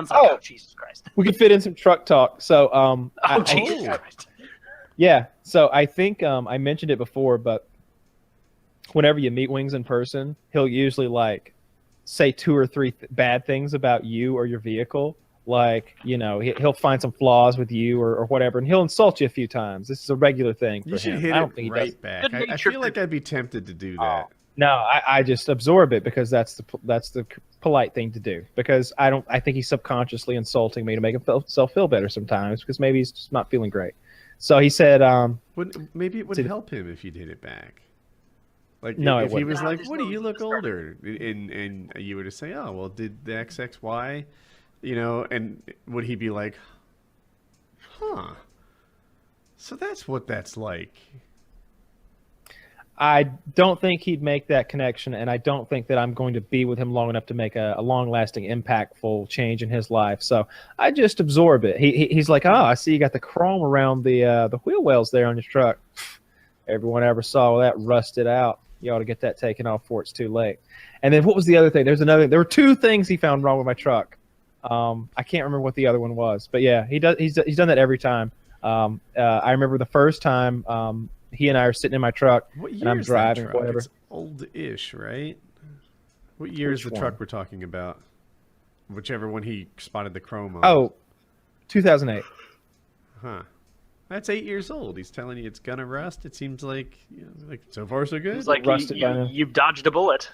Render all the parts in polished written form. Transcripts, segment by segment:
one's like, Oh. oh, Jesus Christ. We could fit in some truck talk. So, Jesus Christ. yeah. So I think I mentioned it before, but whenever you meet Wings in person, he'll usually like say two or three bad things about you or your vehicle. Like, he'll find some flaws with you or whatever, and he'll insult you a few times. This is a regular thing for You should him. hit I don't it think he right does. back. I Good-natured feel like I'd be tempted to do that. No, I just absorb it because that's the polite thing to do. Because I think he's subconsciously insulting me to make himself feel better sometimes because maybe he's just not feeling great. So he said, Maybe it would See, help him if you did it back. Like No, it if he wouldn't. was No, like, there's "What do no you use look to start older?" and you were to say, "Oh, well, did the XXY," and would he be like, "Huh? So that's what that's like." I don't think he'd make that connection, and I don't think that I'm going to be with him long enough to make a long-lasting, impactful change in his life. So I just absorb it. He's like, "Oh, I see you got the chrome around the wheel wells there on your truck. Everyone ever saw that rusted out. You ought to get that taken off before it's too late." And then what was the other thing? There were two things he found wrong with my truck. I can't remember what the other one was, but yeah, he's done that every time. I remember the first time he and I are sitting in my truck What year and I'm is driving that or truck? whatever. It's old-ish, right? What year is Which the truck one? we're talking about? Whichever one he spotted the chrome on. Oh, 2008. Huh. That's 8 years old. He's telling you it's gonna rust. It seems like, like so far so good. It's like Rusted by now. you've dodged a bullet,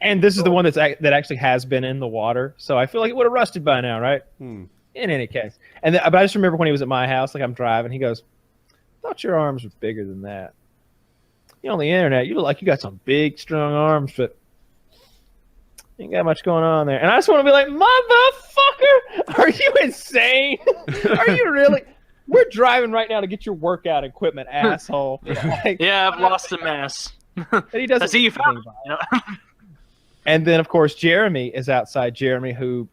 And this is the one that actually has been in the water, so I feel like it would have rusted by now, right? In any case, but I just remember when he was at my house, like I'm driving, he goes, "Thought your arms were bigger than that. On the internet, you look like you got some big, strong arms, but you ain't got much going on there." And I just want to be like, "Motherfucker, are you insane? Are you really?" We're driving right now to get your workout equipment, asshole. Like, Yeah, I've lost a mass. and he doesn't I see you do found anything about it. And then, of course, Jeremy is outside. Jeremy, who,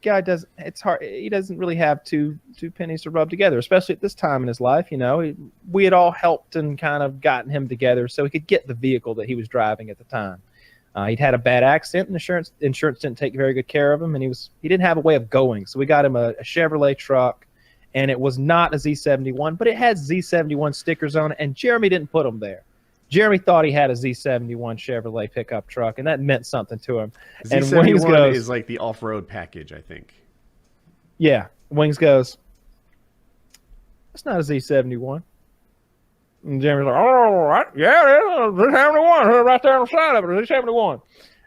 guy does, it's hard. He doesn't really have two pennies to rub together, especially at this time in his life. We had all helped and kind of gotten him together so he could get the vehicle that he was driving at the time. He'd had a bad accident, and insurance didn't take very good care of him, and he didn't have a way of going. So we got him a Chevrolet truck, and it was not a Z71, but it had Z71 stickers on it, and Jeremy didn't put them there. Jeremy thought he had a Z71 Chevrolet pickup truck, and that meant something to him. And Wings Z71 goes, is like the off-road package, I think. yeah, Wings goes, "That's not a Z71. And Jeremy's like, "Oh, right. Yeah, it is a Z71 right there on the side of it, a Z71.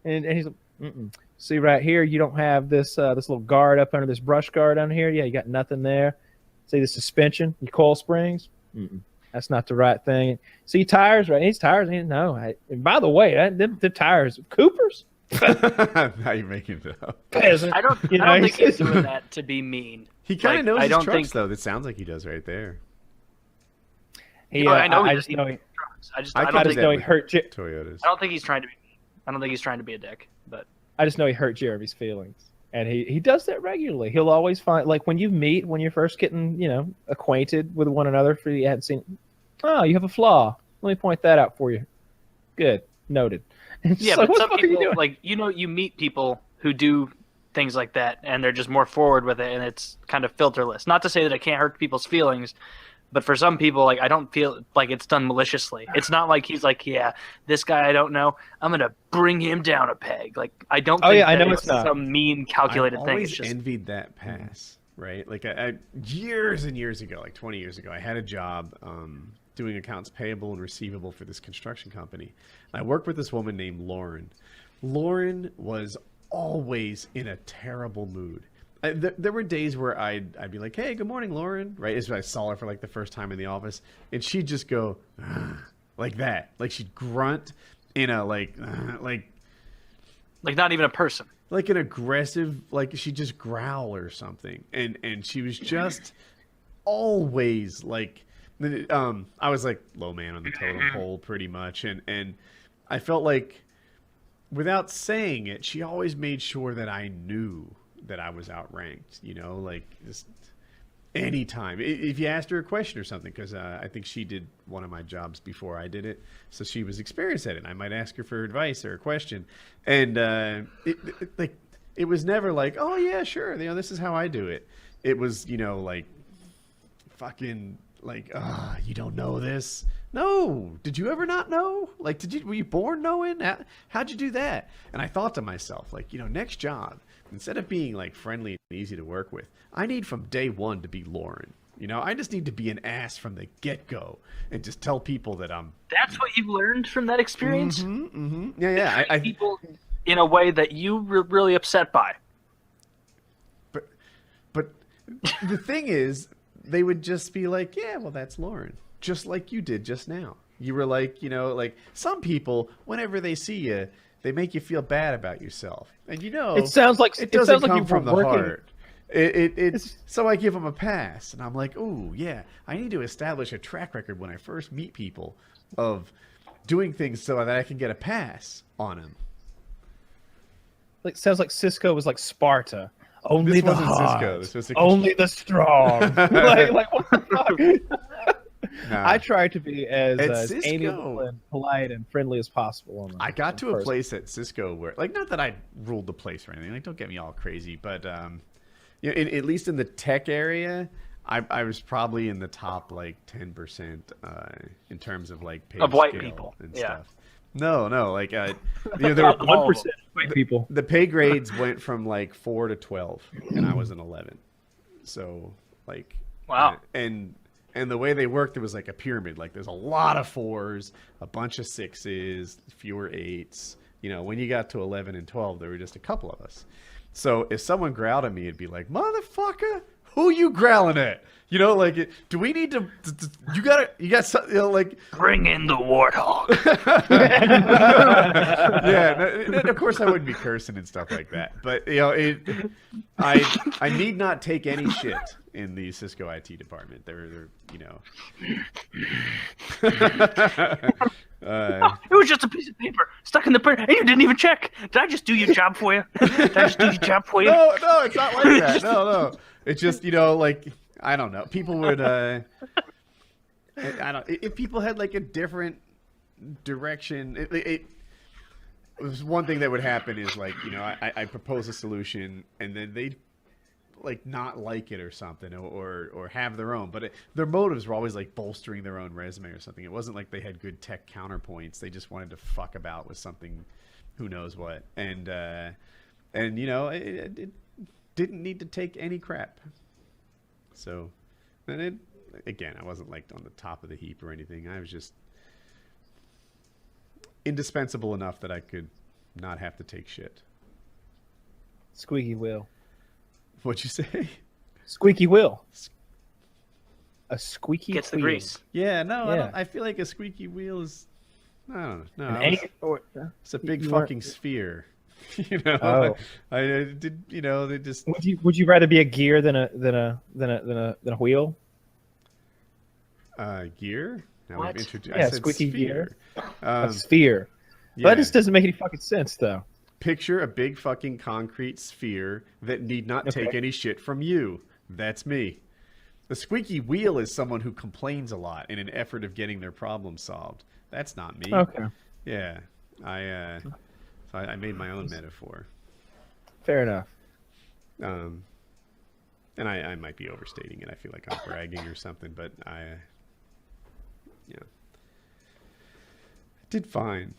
And he's like, "Mm-mm. See right here, you don't have this little guard up under this brush guard down here. Yeah, you got nothing there. See the suspension, your coil springs? Mm-mm. That's not the right thing. See tires, right? These tires, no. And by the way, the tires, Cooper's? Now you're making it up. Peasant. I don't think he's doing that to be mean. He kind of knows I his don't trucks, think though. That sounds like he does right there. I know I he just doesn't know even he, trucks. I I don't did think that know he with hurt. Toyotas. I don't think he's trying to be mean. I don't think he's trying to be a dick, but I just know he hurt Jeremy's feelings. And he does that regularly. He'll always find, like when you're first getting, acquainted with one another, for you hadn't seen, "Oh, you have a flaw. Let me point that out for you." Good. Noted. It's yeah, like, but what the some fuck are you people doing? you meet people who do things like that and they're just more forward with it and it's kind of filterless. Not to say that it can't hurt people's feelings, but for some people, I don't feel like it's done maliciously. It's not like he's like, "Yeah, this guy I don't know, I'm gonna bring him down a peg." Like I don't. Oh, think yeah, I that know it's not. some mean, calculated I thing. always It's just envied that pass, right? Like I years and years ago, like 20 years ago, I had a job doing accounts payable and receivable for this construction company. And I worked with this woman named Lauren. Lauren was always in a terrible mood. There were days where I'd be like, "Hey, good morning, Lauren," right? As I saw her for like the first time in the office, and she'd just go like that, like she'd grunt in a like not even a person. like an aggressive, like she'd just growl or something, and she was just always like, I was like low man on the totem pole pretty much, and I felt like without saying it, she always made sure that I knew that I was outranked, like just anytime. If you asked her a question or something, because I think she did one of my jobs before I did it, so she was experienced at it. I might ask her for advice or a question, and like it was never like, oh yeah, sure, this is how I do it. It was, like fucking like, you don't know this? No. Did you ever not know? Like, were you born knowing? How'd you do that? And I thought to myself, like, next job, instead of being like friendly and easy to work with, I need from day one to be Lauren. I just need to be an ass from the get-go and just tell people that I'm... That's what you learned from that experience? Yeah. I people in a way that you were really upset by. But the thing is, they would just be like, yeah, well, that's Lauren. Just like you did just now. You were like, like some people, whenever they see you, they make you feel bad about yourself. And it sounds like it doesn't come you from the working... heart. So I give them a pass, and I'm like, oh yeah, I need to establish a track record when I first meet people of doing things so that I can get a pass on them. Like sounds like Cisco was like Sparta. Only this the hard, Cisco. This was only the strong. like what the fuck? Nah. I try to be as Cisco, amiable and polite and friendly as possible. I got to a place at Cisco where, like, not that I ruled the place or anything. Like, don't get me all crazy, but at least in the tech area, I was probably in the top like 10% in terms of like pay of white scale people and yeah. stuff. No, like there were 1% white people. The pay grades went from like 4 to 12, and I was an 11. So like, wow. And the way they worked, it was like a pyramid. Like there's a lot of 4s, a bunch of 6s, fewer 8s. When you got to 11 and 12, there were just a couple of us. So if someone growled at me, it'd be like, motherfucker, who you growling at? Like, do we need to you got something, like... Bring in the warthog. Yeah, of course I wouldn't be cursing and stuff like that. But, I need not take any shit in the Cisco IT department. They're it was just a piece of paper stuck in the printer, and you didn't even check. Did I just do your job for you? Did I just do your job for you? No, it's not like that. No. It's just, like, I don't know. People would, I don't, if people had like a different direction, it was one thing that would happen is like, I propose a solution and then they'd like not like it or something or have their own, but their motives were always like bolstering their own resume or something. It wasn't like they had good tech counterpoints. They just wanted to fuck about with something, who knows what. And it didn't need to take any crap. So, and again, I wasn't like on the top of the heap or anything. I was just indispensable enough that I could not have to take shit. Squeaky wheel. What'd you say? Squeaky wheel. A squeaky gets the wheel. grease. Yeah, no, Yeah. I feel like a squeaky wheel is, I don't know. It's a big you fucking weren't- sphere. Oh. I did. They just. Would you rather be a gear than a wheel? Gear. Now What? we've introduced. Yeah, I said squeaky sphere. A sphere. Yeah. That just doesn't make any fucking sense, though. Picture a big fucking concrete sphere that need not take Okay. any shit from you. That's me. The squeaky wheel is someone who complains a lot in an effort of getting their problem solved. That's not me. Okay, Yeah. So I made my own metaphor. fair enough. And I might be overstating it. I feel like I'm bragging or something, but I did fine.